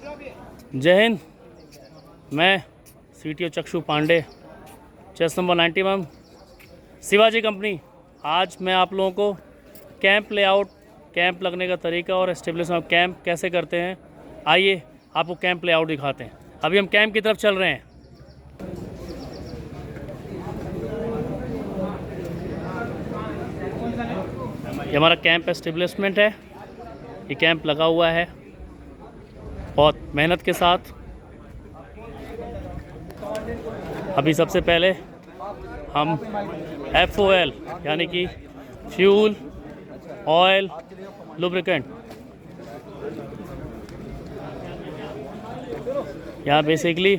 जय हिंद। मैं CTO Chakshu Pandey, chest number 91, Shivaji company. आज मैं आप लोगों को कैंप लेआउट, कैंप लगने का तरीका और एस्टेब्लिशमेंट ऑफ कैंप कैसे करते हैं, आइए आपको कैंप लेआउट दिखाते हैं। अभी हम कैंप की तरफ चल रहे हैं। ये हमारा कैंप एस्टेब्लिशमेंट है। ये कैंप लगा हुआ है बहुत मेहनत के साथ। अभी सबसे पहले हम FOL यानी कि फ्यूल, ऑयल, लुब्रिकेंट, यहाँ बेसिकली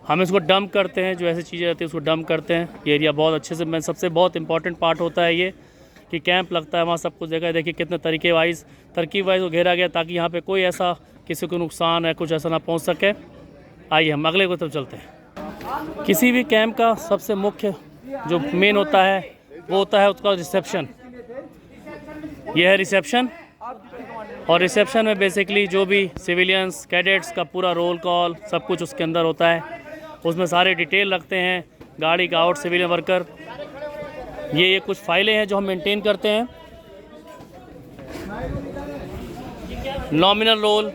हम इसको डंप करते हैं। जो ऐसी चीज़ें रहती है उसको डंप करते हैं। ये एरिया बहुत अच्छे से, मैं सबसे बहुत इंपॉर्टेंट पार्ट होता है ये कि कैंप लगता है वहाँ सब कुछ देखा। देखिए कितने तरकीब वाइज वो घेरा गया ताकि यहाँ पे कोई ऐसा किसी को नुकसान है कुछ ऐसा ना पहुँच सके। आइए हम अगले को तरफ चलते हैं। किसी भी कैंप का सबसे मुख्य जो मेन होता है वो होता है उसका रिसेप्शन। ये है रिसेप्शन, और रिसेप्शन में बेसिकली जो भी सिविलियंस कैडेट्स का पूरा रोल कॉल सब कुछ उसके अंदर होता है। उसमें सारे डिटेल रखते हैं, गाड़ी का आउट, सिविलियन वर्कर। ये कुछ फाइलें हैं जो हम मेंटेन करते हैं। Nominal roll,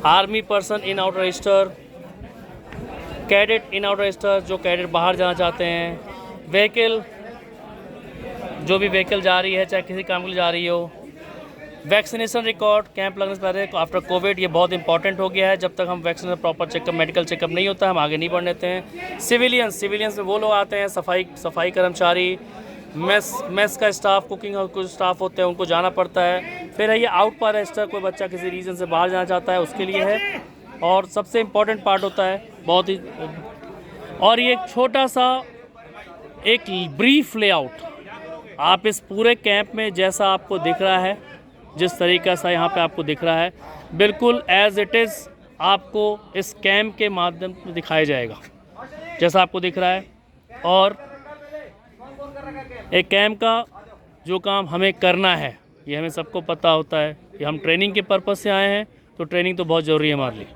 army person in out register, cadet in out register जो कैडेट बाहर जाना चाहते हैं, व्हीकल जो भी व्हीकल जा रही है चाहे किसी काम के लिए जा रही हो, वैक्सीनेशन रिकॉर्ड। कैंप लगने से पहले आफ्टर कोविड ये बहुत इंपॉर्टेंट हो गया है। जब तक हम vaccination proper checkup, medical checkup नहीं होता हम आगे नहीं बढ़ देते हैं। सिविलियंस में वो लोग आते हैं, सफाई कर्मचारी, मेस का स्टाफ, कुकिंग और कुछ स्टाफ होते हैं उनको जाना पड़ता है। फिर है ये आउट पर रजिस्टर, कोई बच्चा किसी रीजन से बाहर जाना चाहता है उसके लिए है। और सबसे इम्पॉर्टेंट पार्ट होता है बहुत ही, और ये एक छोटा सा एक ब्रीफ लेआउट आप इस पूरे कैंप में जैसा आपको दिख रहा है, जिस तरीक़ा से यहाँ पे आपको दिख रहा है, बिल्कुल एज़ इट इज़ आपको इस कैंप के माध्यम से दिखाया जाएगा जैसा आपको दिख रहा है। और एक कैंप का जो काम हमें करना है ये हमें सबको पता होता है कि हम ट्रेनिंग के पर्पज़ से आए हैं, तो ट्रेनिंग तो बहुत ज़रूरी है हमारे लिए।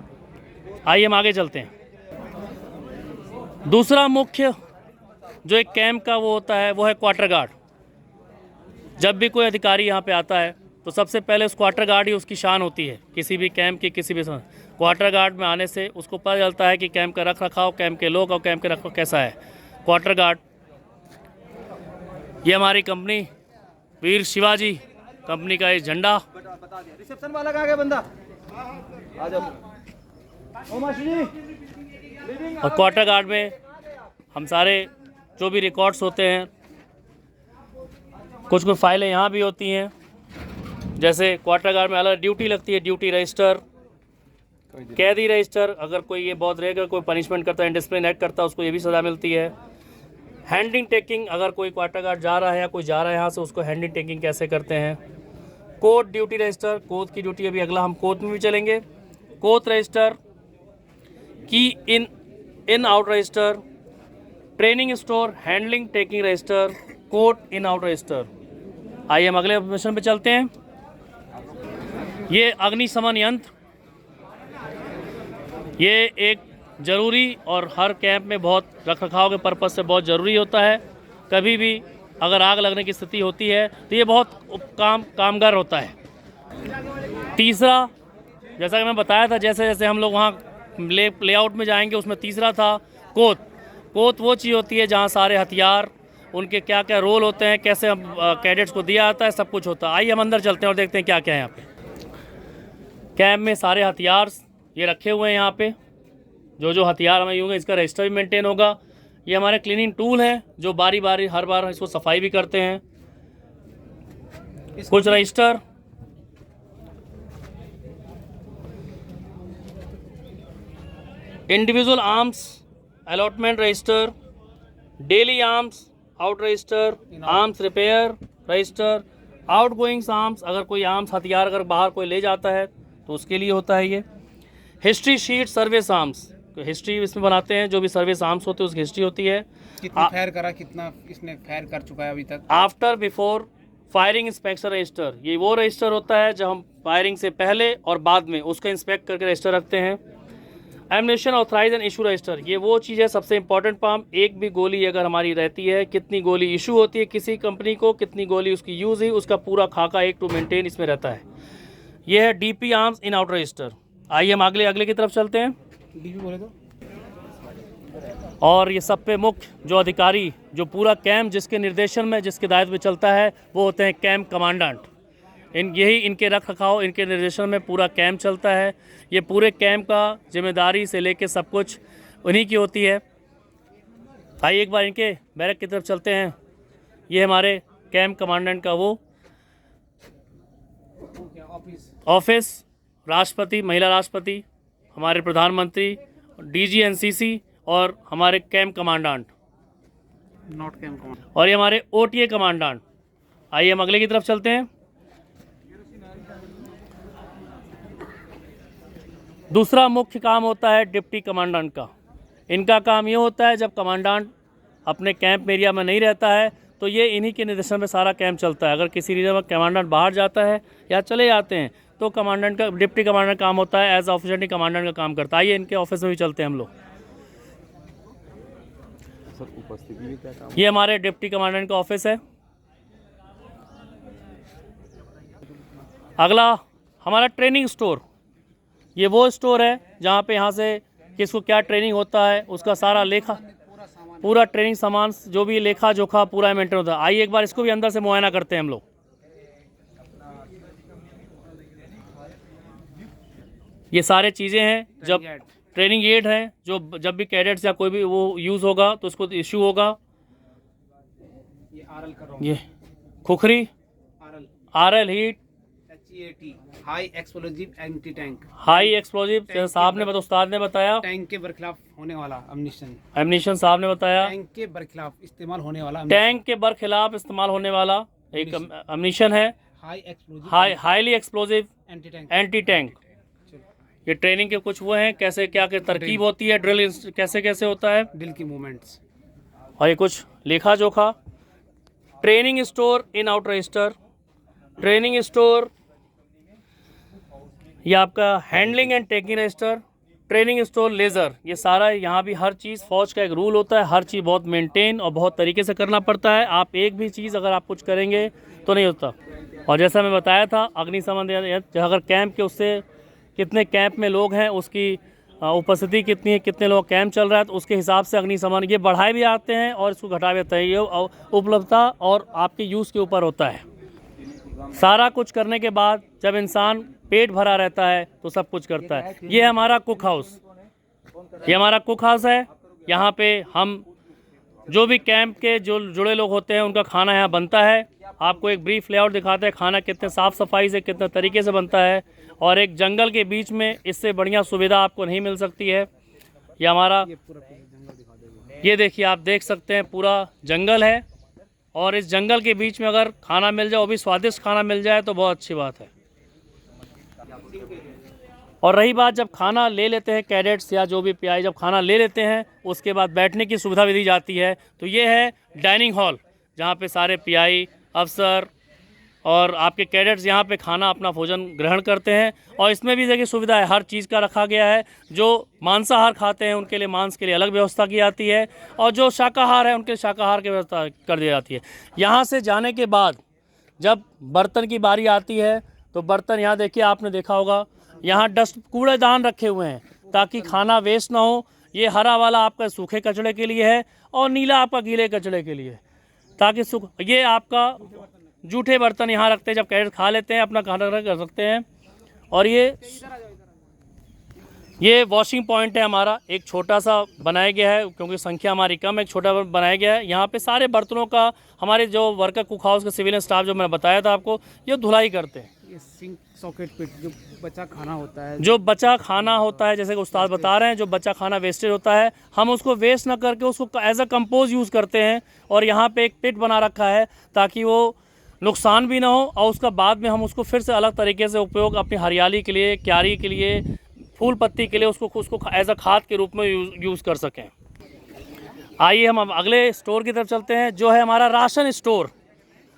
आइए हम आगे चलते हैं। दूसरा मुख्य जो एक कैंप का वो होता है वो है क्वार्टर गार्ड। जब भी कोई अधिकारी यहाँ पे आता है तो सबसे पहले उस क्वार्टर गार्ड ही उसकी शान होती है। किसी भी कैंप की किसी भी क्वार्टर गार्ड में आने से उसको पता चलता है कि कैंप का रख रखाव, कैंप के लोग और कैंप के रख कैसा है। क्वार्टर गार्ड, ये हमारी कंपनी वीर शिवाजी कंपनी का ये झंडा। रिसेप्शन वाला कहाँ गया बंदा? आ जाओ। और क्वार्टर गार्ड में हम सारे जो भी रिकॉर्ड्स होते हैं, कुछ फाइलें यहाँ भी होती हैं। जैसे क्वार्टर गार्ड में अलग ड्यूटी लगती है, ड्यूटी रजिस्टर, कैदी रजिस्टर। अगर कोई ये बहुत रेगुलर कोई पनिशमेंट करता है, डिसिप्लिन एक्ट करता है, उसको ये भी सज़ा मिलती है। हैंडिंग टेकिंग, अगर कोई क्वार्टर गार्ड जा रहा है या कोई जा रहा है यहाँ से, उसको हैंडिंग टेकिंग कैसे करते हैं। कोर्ट ड्यूटी रजिस्टर, कोर्ट की ड्यूटी अभी अगला हम कोर्ट में भी चलेंगे। कोर्ट रजिस्टर की इन out register, training store, handling taking register, court इन आउट रजिस्टर। आइए हम अगले मिशन पे चलते हैं। ये अग्निशमन यंत्र, ये एक ज़रूरी और हर कैंप में बहुत रख रखाव के पर्पज़ से बहुत ज़रूरी होता है। कभी भी अगर आग लगने की स्थिति होती है तो ये बहुत कामगार होता है। तीसरा, जैसा कि मैं बताया था, जैसे जैसे हम लोग वहाँ लेआउट में जाएंगे उसमें तीसरा था कोत वो चीज़ होती है जहाँ सारे हथियार, उनके क्या क्या रोल होते हैं, कैसे हम कैडेट्स को दिया जाता है, सब कुछ होता है। आइए हम अंदर चलते हैं और देखते हैं क्या क्या है यहाँ पे। कैंप में सारे हथियार ये रखे हुए हैं। यहाँ पे जो हथियार हमें होंगे इसका रजिस्टर भी मेंटेन होगा। ये हमारे क्लीनिंग टूल हैं जो बारी बारी हर बार इसको सफाई भी करते हैं। कुछ register, individual arms allotment register, daily arms out register, arms repair register, out goings arms, अगर कोई आर्म्स हथियार अगर बाहर कोई ले जाता है तो उसके लिए होता है ये। हिस्ट्री शीट, सर्विस आर्म्स, तो हिस्ट्री इसमें बनाते हैं, जो भी सर्विस आर्म्स होते हैं उसकी हिस्ट्री होती है। कितनी फायर करा, कितना इसने फायर कर चुका है अभी तक, after before firing inspection register, ये वो रजिस्टर होता है जब हम फायरिंग से पहले और बाद में उसका इंस्पेक्ट करके रजिस्टर रखते हैं। एमनेशन ऑथराइज एंड इशू रजिस्टर, ये वो चीज़ है सबसे इंपॉर्टेंट पाम। एक भी गोली अगर हमारी रहती है, कितनी गोली इशू होती है किसी कंपनी को, कितनी गोली उसकी यूज़ हुई, उसका पूरा खाका एक टू मेंटेन इसमें रहता है। ये है डीपी आर्म्स इन आउट रजिस्टर। आइए हम अगले की तरफ चलते हैं। डीपी बोले तो और ये सब पे मुख्य जो अधिकारी, जो पूरा कैंप जिसके निर्देशन में, जिसके दायित्व में चलता है, वो होते हैं कैंप कमांडेंट। यही इनके रख रखाव, इनके निर्देशन में पूरा कैंप चलता है। ये पूरे कैंप का जिम्मेदारी से लेके सब कुछ उन्हीं की होती है। आइए एक बार इनके बैरक की तरफ चलते हैं। ये हमारे कैंप कमांडेंट का वो ऑफिस, राष्ट्रपति, महिला राष्ट्रपति, हमारे प्रधानमंत्री, डीजी एनसीसी और हमारे camp commandant, not camp command, और ये हमारे ओटीए कमांडेंट। आइए हम अगले की तरफ चलते हैं। दूसरा मुख्य काम होता है डिप्टी कमांडेंट का। इनका काम ये होता है जब कमांडेंट अपने कैंप एरिया में नहीं रहता है तो ये इन्हीं के निर्देशन में सारा कैंप चलता है। अगर किसी रीजन में कमांडेंट बाहर जाता है या चले जाते हैं तो कमांडेंट का, डिप्टी कमांडेंट काम होता है एज ऑफिसर नहीं कमांडेंट का काम करता है। आइए इनके ऑफिस में भी चलते हैं हम लोग। ये हमारे डिप्टी कमांडेंट का ऑफिस है। अगला हमारा ट्रेनिंग स्टोर। ये वो स्टोर है जहाँ पे यहाँ से किसको क्या ट्रेनिंग होता है उसका सारा लेखा, पूरा ट्रेनिंग सामान, जो भी लेखा जोखा पूरा मेंटेन होता है। आइए एक बार इसको भी अंदर से मुआयना करते हैं हम लोग। ये सारे चीज़ें हैं, जब ट्रेनिंग एड है, जो जब भी कैडेट्स या कोई भी वो यूज़ होगा तो उसको इशू होगा। ये khukri, RL heat, high explosive anti tank, high explosive साहब ने उस्ताद ने बताया, टैंक के बरखिलाफ होने वाला एमनिशन साहब ने बताया, टैंक के बरखिलाफ इस्तेमाल होने वाला, टैंक के बरखिलाफ इस्तेमाल होने वाला एक एमनिशन है, हाईली एक्सप्लोजिव एंटी टैंक। ये ट्रेनिंग के कुछ वो हैं, कैसे क्या क्या तरकीब होती है, ड्रिल कैसे कैसे होता है, ड्रिल की मूवमेंट्स, और ये कुछ लेखा जोखा। Training store in out register, training store, ये आपका handling and taking register, training store laser, ये सारा यहाँ भी हर चीज़, फौज का एक रूल होता है, हर चीज़ बहुत मेंटेन और बहुत तरीके से करना पड़ता है। आप एक भी चीज़ अगर आप कुछ करेंगे तो नहीं होता। और जैसा मैं बताया था अग्निशमन अगर कैंप के उससे कितने कैंप में लोग हैं, उसकी उपस्थिति कितनी है, कितने लोग कैंप चल रहा है, तो उसके हिसाब से अग्निशमन ये बढ़ाए भी आते हैं और इसको घटा भी आते हैं। ये उपलब्धता और आपके यूज़ के ऊपर होता है। सारा कुछ करने के बाद जब इंसान पेट भरा रहता है तो सब कुछ करता है। ये हमारा कुक हाउस, ये हमारा कुक हाउस है। यहाँ पे हम जो भी कैंप के जो जुड़े लोग होते हैं उनका खाना यहाँ बनता है। आपको एक ब्रीफ लेआउट दिखाते हैं खाना कितने साफ़ सफाई से, कितने तरीके से बनता है। और एक जंगल के बीच में इससे बढ़िया सुविधा आपको नहीं मिल सकती है। ये हमारा, ये देखिए आप देख सकते हैं पूरा जंगल है, और इस जंगल के बीच में अगर खाना मिल जाए, वो भी स्वादिष्ट खाना मिल जाए तो बहुत अच्छी बात है। और रही बात जब खाना ले लेते हैं कैडेट्स या जो भी पीआई जब खाना ले लेते हैं उसके बाद बैठने की सुविधा भी दी जाती है। तो ये है डाइनिंग हॉल, जहाँ पे सारे पीआई अफसर और आपके कैडेट्स यहाँ पे खाना अपना भोजन ग्रहण करते हैं। और इसमें भी देखिए सुविधा है, हर चीज़ का रखा गया है। जो मांसाहार खाते हैं उनके लिए मांस के लिए अलग व्यवस्था की जाती है, और जो शाकाहार है उनके शाकाहार की व्यवस्था कर दी जाती है। यहाँ से जाने के बाद जब बर्तन की बारी आती है तो बर्तन यहाँ देखिए, आपने देखा होगा यहाँ डस्ट कूड़ेदान रखे हुए हैं ताकि खाना वेस्ट ना हो। ये हरा वाला आपका सूखे कचड़े के लिए है और नीला आपका गीले कचड़े के लिए, ताकि ये आपका जूठे बर्तन यहाँ रखते हैं। जब कैडेट खा लेते हैं अपना खाना कर सकते हैं। और ये वॉशिंग पॉइंट है हमारा, एक छोटा सा बनाया गया है क्योंकि संख्या हमारी कम है, एक छोटा बनाया गया है। यहाँ पे सारे बर्तनों का हमारे जो वर्कर कुक हाउस के सिविलियन स्टाफ जो मैंने बताया था आपको, ये धुलाई करते हैं। ये सिंक सॉकेट पिट, जो बचा खाना होता है, जो बचा खाना होता है, जैसे कि उस्ताद बता रहे हैं, जो बचा खाना वेस्टेज होता है, हम उसको वेस्ट ना करके उसको एज अ कंपोज यूज़ करते हैं। और यहाँ पे एक पिट बना रखा है ताकि वो नुकसान भी ना हो, और उसका बाद में हम उसको फिर से अलग तरीके से उपयोग अपनी हरियाली के लिए, क्यारी के लिए, फूल पत्ती के लिए उसको एज अ खाद के रूप में यूज़ कर सकें। आइए हम अब अगले स्टोर की तरफ चलते हैं, जो है हमारा राशन स्टोर।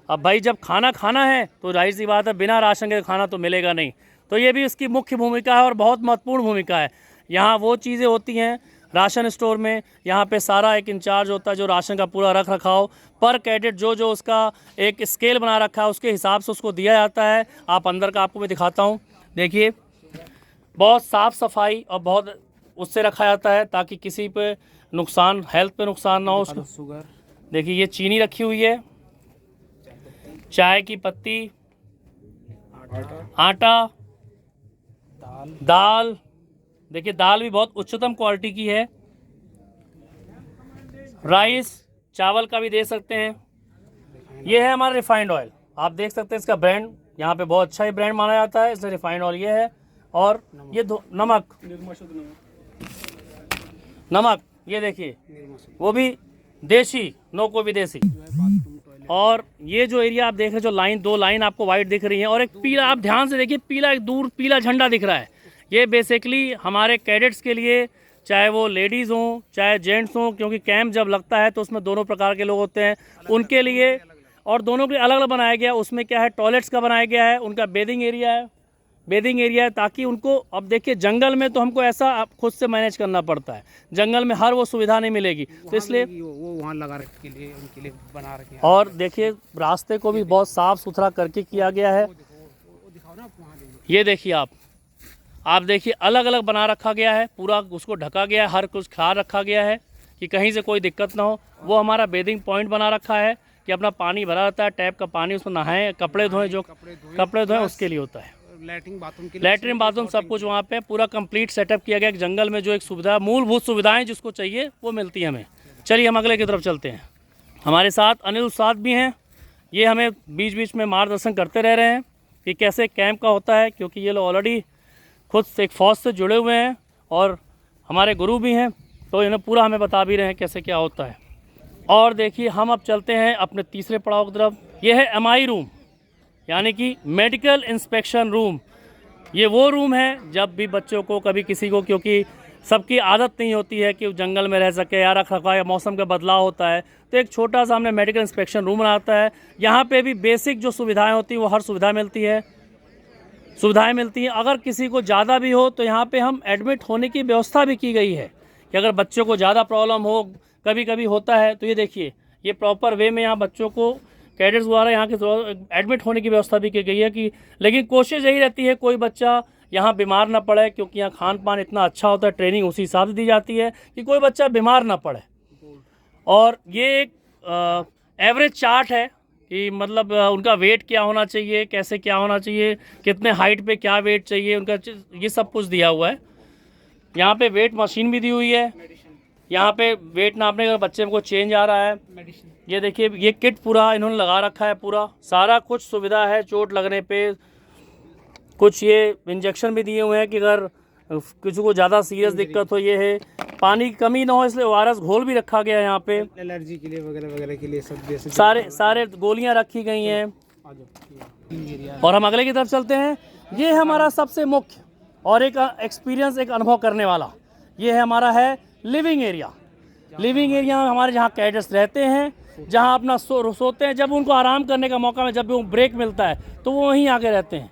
अब भाई जब खाना खाना है तो जाहिर सी बात है बिना राशन के खाना तो मिलेगा नहीं। तो ये भी इसकी मुख्य भूमिका है और बहुत महत्वपूर्ण भूमिका है। यहाँ वो चीज़ें होती हैं राशन स्टोर में, यहाँ पे सारा एक इंचार्ज होता है जो राशन का पूरा रख रखाव पर कैडेट जो जो उसका एक स्केल बना रखा है उसके हिसाब से उसको दिया जाता है। आप अंदर का आपको मैं दिखाता हूँ, देखिए बहुत साफ़ सफाई और बहुत उससे रखा जाता है ताकि किसी पे नुकसान, हेल्थ पे नुकसान ना हो उसको। शुगर, देखिए ये चीनी रखी हुई है, चाय की पत्ती, आटा, दाल, देखिए दाल भी बहुत उच्चतम क्वालिटी की है, राइस, चावल का भी दे सकते हैं। ये है हमारा रिफाइंड ऑयल, आप देख सकते हैं इसका ब्रांड यहाँ पे बहुत अच्छा ही ब्रांड माना जाता है, इसमें रिफाइंड ऑयल ये है। और ये नमक ये देखिए वो भी देसी, नो कोई विदेशी। और ये जो एरिया आप देख रहे हैं, जो लाइन, दो लाइन आपको वाइट दिख रही है और एक पीला, आप ध्यान से देखिए पीला, एक दूर पीला झंडा दिख रहा है। ये बेसिकली हमारे कैडेट्स के लिए, चाहे वो लेडीज़ हों चाहे जेंट्स हों, क्योंकि कैंप जब लगता है तो उसमें दोनों प्रकार के लोग होते हैं, उनके लिए और दोनों के लिए अलग अलग बनाया गया। उसमें क्या है, टॉयलेट्स का बनाया गया है, उनका बेदिंग एरिया है, ताकि उनको, अब देखिए जंगल में तो हमको ऐसा आप खुद से मैनेज करना पड़ता है, जंगल में हर वो सुविधा नहीं मिलेगी, तो इसलिए वो वहाँ लगा रखे के लिए, उनके लिए बना रखे। और देखिए रास्ते को भी बहुत साफ़ सुथरा करके किया गया है। ये देखिए आप देखिए अलग अलग बना रखा गया है, पूरा उसको ढका गया है, हर कुछ ख्याल रखा गया है कि कहीं से कोई दिक्कत ना हो। वो हमारा बेदिंग पॉइंट बना रखा है कि अपना पानी भरा रहता है, टैप का पानी, उसमें नहाएं, कपड़े धोएं, जो कपड़े धोएं उसके लिए होता है। लैट्रिन बाथरूम सब कुछ वहाँ पे पूरा कंप्लीट सेटअप किया गया। जंगल में जो एक सुविधा, मूलभूत सुविधाएं जिसको चाहिए वो मिलती है हमें। चलिए हम अगले की तरफ चलते हैं। हमारे साथ अनिल उस्ताद भी हैं, ये हमें बीच बीच में मार्गदर्शन करते रह रहे हैं कि कैसे कैंप का होता है, क्योंकि ये लोग ऑलरेडी खुद से एक फ़ौज से जुड़े हुए हैं और हमारे गुरु भी हैं, तो इन्हें पूरा हमें बता भी रहे हैं कैसे क्या होता है। और देखिए हम अब चलते हैं अपने तीसरे पड़ाव की तरफ। ये है MI रूम, यानी कि मेडिकल इंस्पेक्शन रूम। ये वो रूम है जब भी बच्चों को, कभी किसी को, क्योंकि सबकी आदत नहीं होती है कि जंगल में रह सके या रख रखाव या मौसम का बदलाव होता है, तो एक छोटा सा हमने मेडिकल इंस्पेक्शन रूम बनाता है। यहाँ पे भी बेसिक जो सुविधाएं होती हैं वो हर सुविधाएं मिलती हैं। अगर किसी को ज़्यादा भी हो तो यहाँ पे हम एडमिट होने की व्यवस्था भी की गई है कि अगर बच्चों को ज़्यादा प्रॉब्लम हो, कभी कभी होता है, तो ये देखिए ये प्रॉपर वे में यहाँ बच्चों को कैडेट्स द्वारा यहाँ के एडमिट होने की व्यवस्था भी की गई है कि, लेकिन कोशिश यही रहती है कोई बच्चा यहाँ बीमार ना पड़े, क्योंकि यहाँ खान पान इतना अच्छा होता है, ट्रेनिंग उसी हिसाब से दी जाती है कि कोई बच्चा बीमार ना पड़े। और ये एक एवरेज चार्ट है कि मतलब उनका वेट क्या होना चाहिए, कैसे क्या होना चाहिए, कितने हाइट पे क्या वेट चाहिए उनका, ये सब कुछ दिया हुआ है। यहाँ पे वेट मशीन भी दी हुई है, यहाँ पे वेट नापने का बच्चे को चेंज आ रहा है। ये देखिए ये किट पूरा इन्होंने लगा रखा है, पूरा सारा कुछ सुविधा है। चोट लगने पे कुछ ये इंजेक्शन भी दिए हुए हैं कि अगर किसी को ज़्यादा सीरियस दिक्कत हो, ये है पानी की कमी ना हो, इसलिए ORS घोल भी रखा गया है यहाँ पे, एलर्जी के लिए वगैरह वगैरह के लिए सब जैसे सारे गोलियाँ रखी गई हैं। और हम अगले की तरफ चलते हैं। ये हमारा सबसे मुख्य और एक एक्सपीरियंस, एक अनुभव करने वाला, ये है हमारा है लिविंग एरिया। लिविंग एरिया में हमारे जहाँ कैडेट्स रहते हैं, जहाँ अपना सोते हैं, जब उनको आराम करने का मौका में, जब भी वो ब्रेक मिलता है तो वो वहीं आके रहते हैं।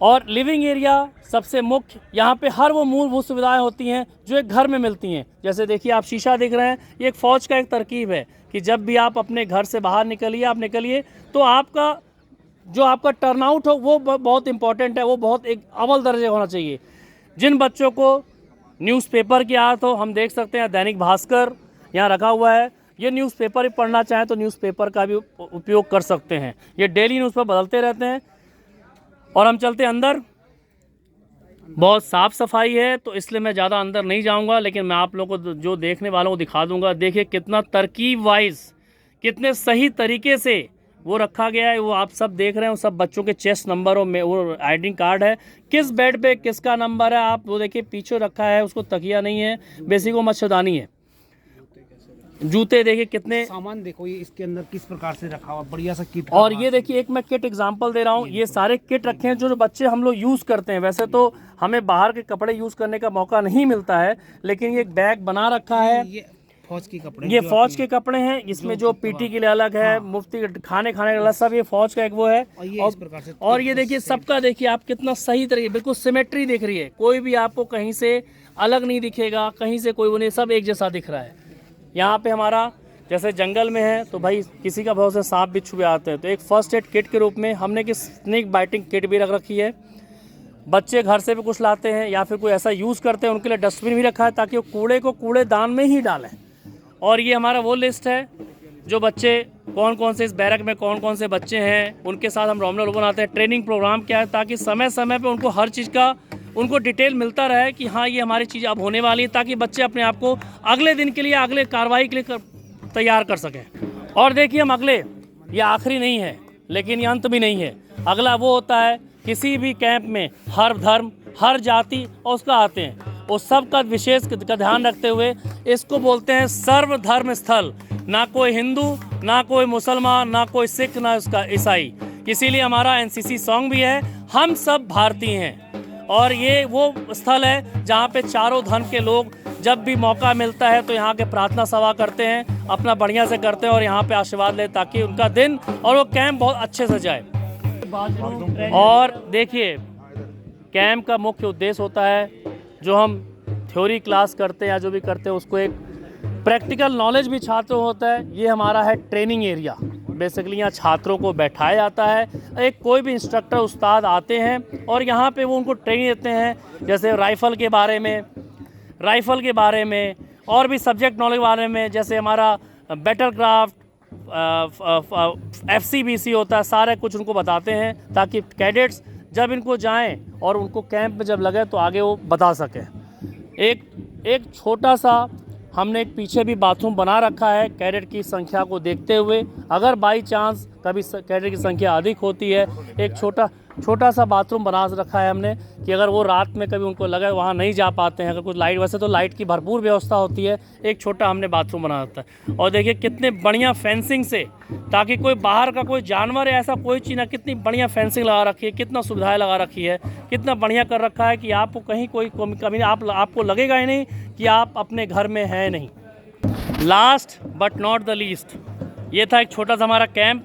और लिविंग एरिया सबसे मुख्य, यहाँ पे हर वो मूलभूत सुविधाएं होती हैं जो एक घर में मिलती हैं। जैसे देखिए आप शीशा देख रहे हैं, ये एक फ़ौज का एक तरकीब है कि जब भी आप अपने घर से बाहर निकलिए तो आपका जो आपका टर्नआउट हो वो बहुत इंपॉर्टेंट है, वो बहुत एक अव्वल दर्जे होना चाहिए। जिन बच्चों को न्यूज़पेपर की आदत हो, हम देख सकते हैं दैनिक भास्कर यहाँ रखा हुआ है, ये न्यूज़पेपर ही पढ़ना चाहें तो न्यूज़पेपर का भी उपयोग कर सकते हैं। ये डेली न्यूज़ पर बदलते रहते हैं। और हम चलते हैं अंदर, बहुत साफ़ सफाई है तो इसलिए मैं ज़्यादा अंदर नहीं जाऊंगा, लेकिन मैं आप लोगों को जो देखने वालों को दिखा दूंगा। देखिए कितना तरकीब वाइज, कितने सही तरीके से वो रखा गया है। वो आप सब देख रहे हैं, वो सब बच्चों के चेस्ट नंबर और वो आईडी कार्ड है, किस बेड पे किसका नंबर है। आप वो देखिए पीछे रखा है, उसको तकिया नहीं है, बेसिक वो मच्छरदानी है। जूते देखिए कितने, सामान देखो ये इसके अंदर किस प्रकार से रखा हुआ, बढ़िया सा किट। और ये देखिए एक मैं किट एग्जांपल दे रहा हूँ, ये सारे किट रखे हैं जो बच्चे हम लोग यूज़ करते हैं। वैसे तो हमें बाहर के कपड़े यूज़ करने का मौका नहीं मिलता है, लेकिन ये एक बैग बना रखा है। ये फौज के कपड़े, ये फौज के कपड़े हैं। इसमें जो पीटी के लिए अलग है, मुफ्ती खाने का अलग, सब ये फौज का एक वो है। और ये इस प्रकार से और ये देखिए सबका, देखिए आप कितना सही तरीके, बिल्कुल सिमेट्री दिख रही है, कोई भी आपको कहीं से अलग नहीं दिखेगा, कहीं से कोई वो नहीं, सब एक जैसा दिख रहा है। यहाँ पे हमारा जैसे जंगल में है तो भाई किसी का बहुत से सांप बिच्छू भी आते हैं, तो एक फर्स्ट एड किट के रूप में हमने कि स्नेक बाइटिंग किट भी रख रखी है। बच्चे घर से भी कुछ लाते हैं या फिर कोई ऐसा यूज़ करते हैं, उनके लिए डस्टबिन भी रखा है ताकि वो कूड़े को कूड़ेदान में ही डालें। और ये हमारा वो लिस्ट है जो बच्चे कौन कौन से इस बैरक में कौन कौन से बच्चे हैं, उनके साथ हम रोमनल बनाते हैं। ट्रेनिंग प्रोग्राम क्या है, ताकि समय समय पे उनको हर चीज़ का उनको डिटेल मिलता रहे कि हाँ ये हमारी चीज़ अब होने वाली है, ताकि बच्चे अपने आप को अगले दिन के लिए, अगले कार्रवाई के लिए तैयार कर सकें। और देखिए हम अगले, ये आखिरी नहीं है लेकिन ये अंत भी नहीं है। अगला वो होता है किसी भी कैंप में हर धर्म, हर जाति और उसका आते हैं, उस सब का विशेष का ध्यान रखते हुए इसको बोलते हैं सर्वधर्म स्थल। ना कोई हिंदू, ना कोई मुसलमान, ना कोई सिख, ना उसका ईसाई। इसीलिए हमारा एनसीसी सॉन्ग भी है, हम सब भारतीय हैं। और ये वो स्थल है जहाँ पे चारों धर्म के लोग जब भी मौका मिलता है तो यहाँ के प्रार्थना सभा करते हैं, अपना बढ़िया से करते हैं और यहाँ पे आशीर्वाद ले, ताकि उनका दिन और वो कैंप बहुत अच्छे से जाए। और देखिए कैंप का मुख्य उद्देश्य होता है, जो हम थ्योरी क्लास करते हैं या जो भी करते हैं उसको एक प्रैक्टिकल नॉलेज भी छात्रों होता है। ये हमारा है ट्रेनिंग एरिया। बेसिकली यहाँ छात्रों को बैठाया जाता है, एक कोई भी इंस्ट्रक्टर उस्ताद आते हैं और यहाँ पे वो उनको ट्रेनिंग देते हैं, जैसे राइफ़ल के बारे में और भी सब्जेक्ट नॉलेज के बारे में, जैसे हमारा बैटल क्राफ्ट, FCBC होता है, सारे कुछ उनको बताते हैं ताकि कैडेट्स जब इनको जाएं और उनको कैंप में जब लगे तो आगे वो बता सकें। एक छोटा सा हमने एक पीछे भी बाथरूम बना रखा है कैडेट की संख्या को देखते हुए। अगर बाई चांस कभी कैडेट की संख्या अधिक होती है, एक छोटा सा बाथरूम बना रखा है हमने कि अगर वो रात में कभी उनको लगे वहाँ नहीं जा पाते हैं, अगर कुछ लाइट, वैसे तो लाइट की भरपूर व्यवस्था होती है, एक छोटा हमने बाथरूम बना रखा है। और देखिए कितने बढ़िया फेंसिंग से, ताकि कोई बाहर का कोई जानवर या ऐसा कोई चीज़ ना, कितनी बढ़िया फेंसिंग लगा रखी है, कितना सुविधाएं लगा रखी है, कितना बढ़िया कर रखा है कि आपको कहीं कोई कमी आपको लगेगा ही नहीं कि आप अपने घर में हैं नहीं। Last but not the least, ये था एक छोटा सा हमारा कैंप,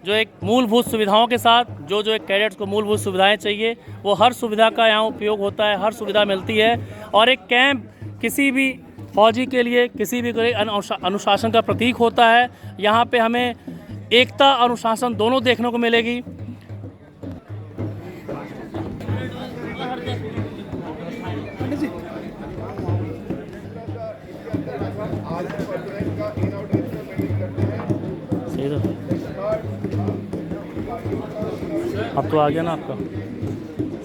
जो एक मूलभूत सुविधाओं के साथ, जो एक कैडेट्स को मूलभूत सुविधाएं चाहिए वो हर सुविधा का यहाँ उपयोग होता है, हर सुविधा मिलती है। और एक कैंप किसी भी फौजी के लिए, किसी भी अनुशासन का प्रतीक होता है। यहाँ पे हमें एकता, अनुशासन दोनों देखने को मिलेगी। अब तो आ गया ना आपका।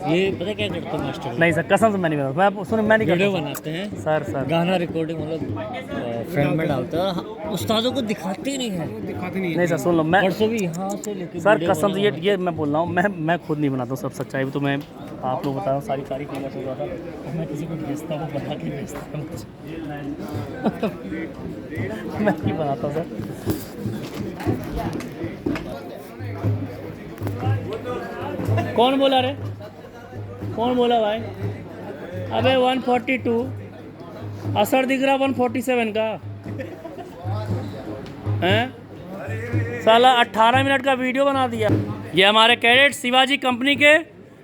ये पता क्या करते हैं मास्टर? नहीं सर, कसम से मैं नहीं बनाता, मैं नहीं वीडियो करता बनाते हैं सर। गाना रिकॉर्डिंग मतलब फ्रेम में डालते हैं, उस्तादों को दिखाते ही नहीं है। नहीं सर सुन लो, मैं परसों भी यहाँ से लेके सर कसम से ये मैं बोल रहा हूँ, मैं खुद नहीं बनाता हूँ, सब सच्चाई भी तो मैं आप लोग बता रहा हूँ, सारी तारीफ नहीं कर रहा था। मैं किसी को भेजता हूँ, बना के भेजता हूँ मैं नहीं बनाता सर। कौन बोला रे, कौन बोला भाई? अबे 142 असर दिख रहा 147 का हैं? साला 18 मिनट का वीडियो बना दिया। ये हमारे कैडेट शिवाजी कंपनी के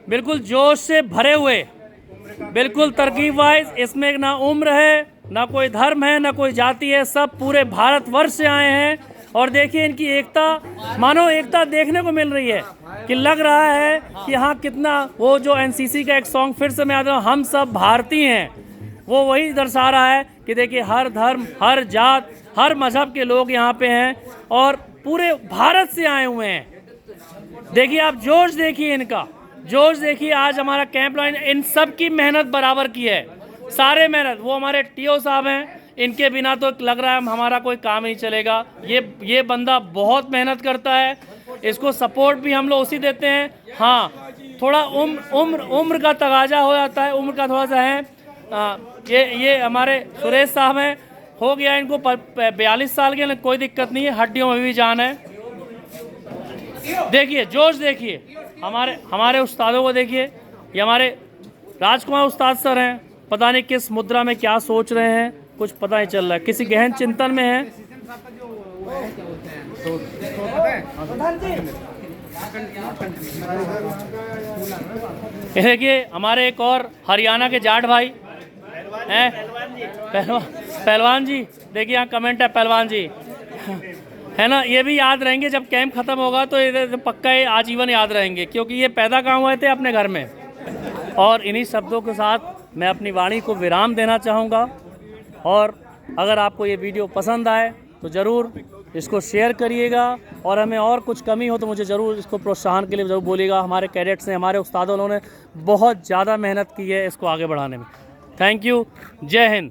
बिल्कुल जोश से भरे हुए, बिल्कुल तरकीब वाइज, इसमें ना उम्र है, ना कोई धर्म है, ना कोई जाति है, सब पूरे भारतवर्ष से आए हैं। और देखिए इनकी एकता, मानो एकता देखने को मिल रही है कि लग रहा है कि यहाँ कितना, वो जो एनसीसी का एक सॉन्ग फिर से मैं याद रहा हूँ, हम सब भारतीय हैं, वो वही दर्शा रहा है कि देखिए हर धर्म, हर जात, हर मजहब के लोग यहाँ पे हैं और पूरे भारत से आए हुए हैं। देखिए आप जोश देखिए, इनका जोश देखिए। आज हमारा कैंप लाइन इन सब की मेहनत बराबर की है, सारे मेहनत। वो हमारे टीओ साहब हैं, इनके बिना तो लग रहा है हमारा कोई काम नहीं चलेगा। ये बंदा बहुत मेहनत करता है, इसको सपोर्ट भी हम लोग उसी देते हैं। हाँ, थोड़ा उम्र का तगाजा हो जाता है, उम्र का थोड़ा सा है। ये हमारे सुरेश साहब हैं, हो गया इनको 42 साल के, कोई दिक्कत नहीं है, हड्डियों में भी जान है। देखिए जोश देखिए, हमारे उस्तादों को देखिए। ये हमारे राजकुमार उस्ताद सर हैं, पता नहीं किस मुद्रा में क्या सोच रहे हैं, कुछ पता नहीं चल रहा है, किसी गहन चिंतन में है। ये देखिए हमारे एक और हरियाणा के जाट भाई हैं, पहलवान जी, देखिए यहाँ कमेंट है पहलवान जी, है ना। ये भी याद रहेंगे जब कैंप खत्म होगा तो ये पक्का ये आजीवन याद रहेंगे, क्योंकि ये पैदा कहाँ हुए थे, अपने घर में। और इन्हीं शब्दों के साथ मैं अपनी वाणी को विराम देना चाहूँगा। और अगर आपको ये वीडियो पसंद आए तो ज़रूर इसको शेयर करिएगा, और हमें और कुछ कमी हो तो मुझे ज़रूर इसको प्रोत्साहन के लिए ज़रूर बोलिएगा। हमारे कैडेट्स ने, हमारे उस्तादों ने बहुत ज़्यादा मेहनत की है इसको आगे बढ़ाने में। Thank you. जय हिंद।